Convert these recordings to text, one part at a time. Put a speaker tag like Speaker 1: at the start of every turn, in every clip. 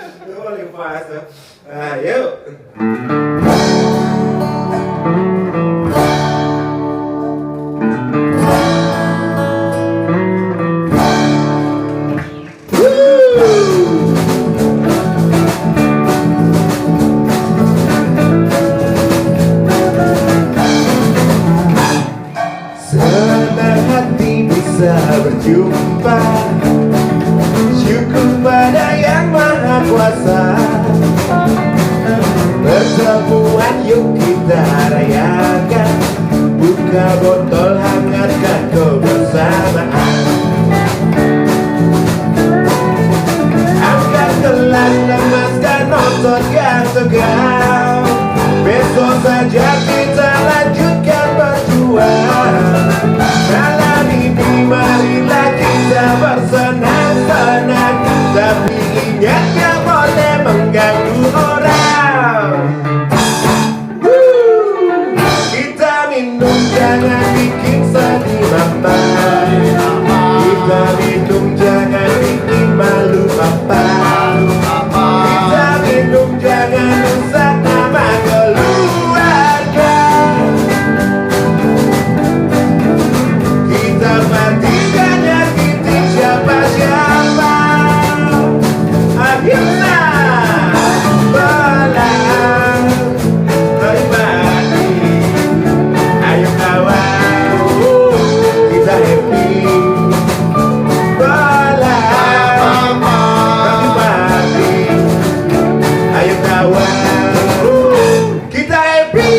Speaker 1: Paling pas. Ayo. Senang hati bisa berjumpa, syukur pada yang maha kuasa. Pertemuan yuk kita rayakan, buka botol hangatkan kebersamaan. Angkat gelas lemaskan otot yang tegang, besok saja kita lanjutkan berjuang. Malam ini marilah kita bersenang-senang, tapi ingat gak boleh mengganggu orang. Kita minum jangan bikin sedih mama, kita minum jangan bikin malu papa, kita minum jangan rusak nama keluarga. Kita mati gak nyakitin siapa-siapa. Akhirnya pulang dari mati. Ayo kawan, kita happy. Pulang dari mati. Ayo kawan, kita happy.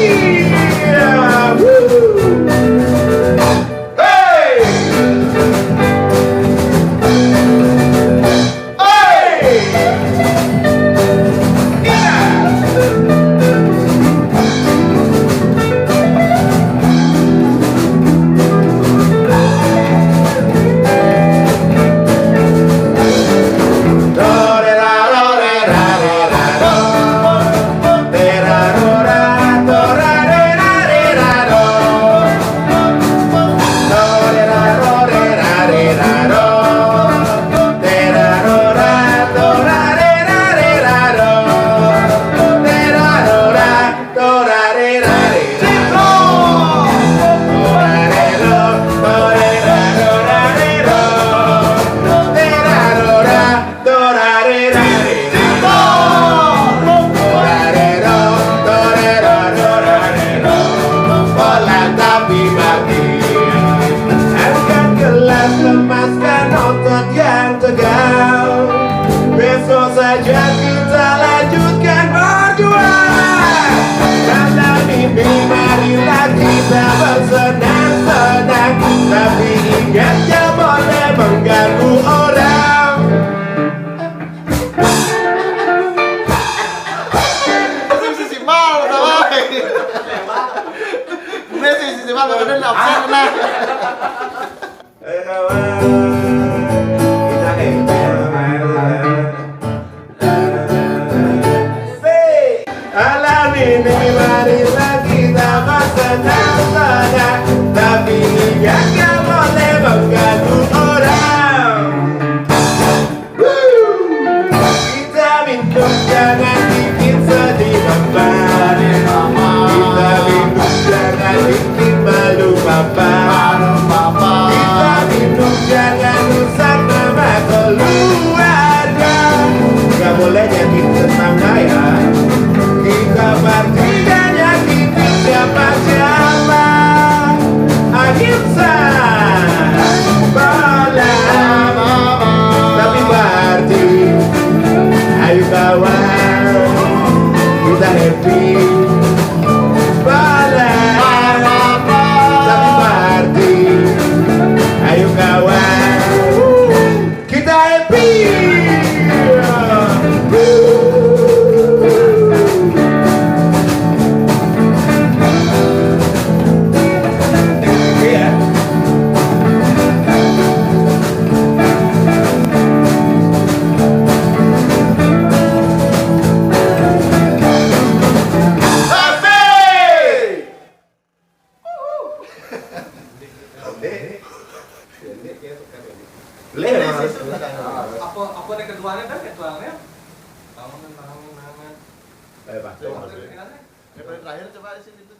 Speaker 1: Lemaskan otot yang tegang, besok saja kita lanjutkan berjuang. Malam ini marilah kita bersenang-senang, tapi ingat jangan boleh mengganggu orang.
Speaker 2: Sisimal, tawai. Ini sisimal, makanya absen nah.
Speaker 1: Ayo kawan, kita alam ini marilah kita bersenang-senang, tapi ingat gak boleh mengganggu orang. Kita minum jangan bikin sedih mama, kita minum jangan bikin malu papa, kita minum jangan rusak nama keluarga. Gak boleh nyakitin tetangga ya, kita party dan nyakitin siapa-siapa. Ahimsa boleh, tapi party. Ayo kawan, kita happy. Boleh, tapi party. Ayo kawan, kita happy. Iya.
Speaker 3: Apa yang keduanya dan keduanya
Speaker 1: Ayo Pak, coba.
Speaker 2: Yang paling terakhir coba isi itu.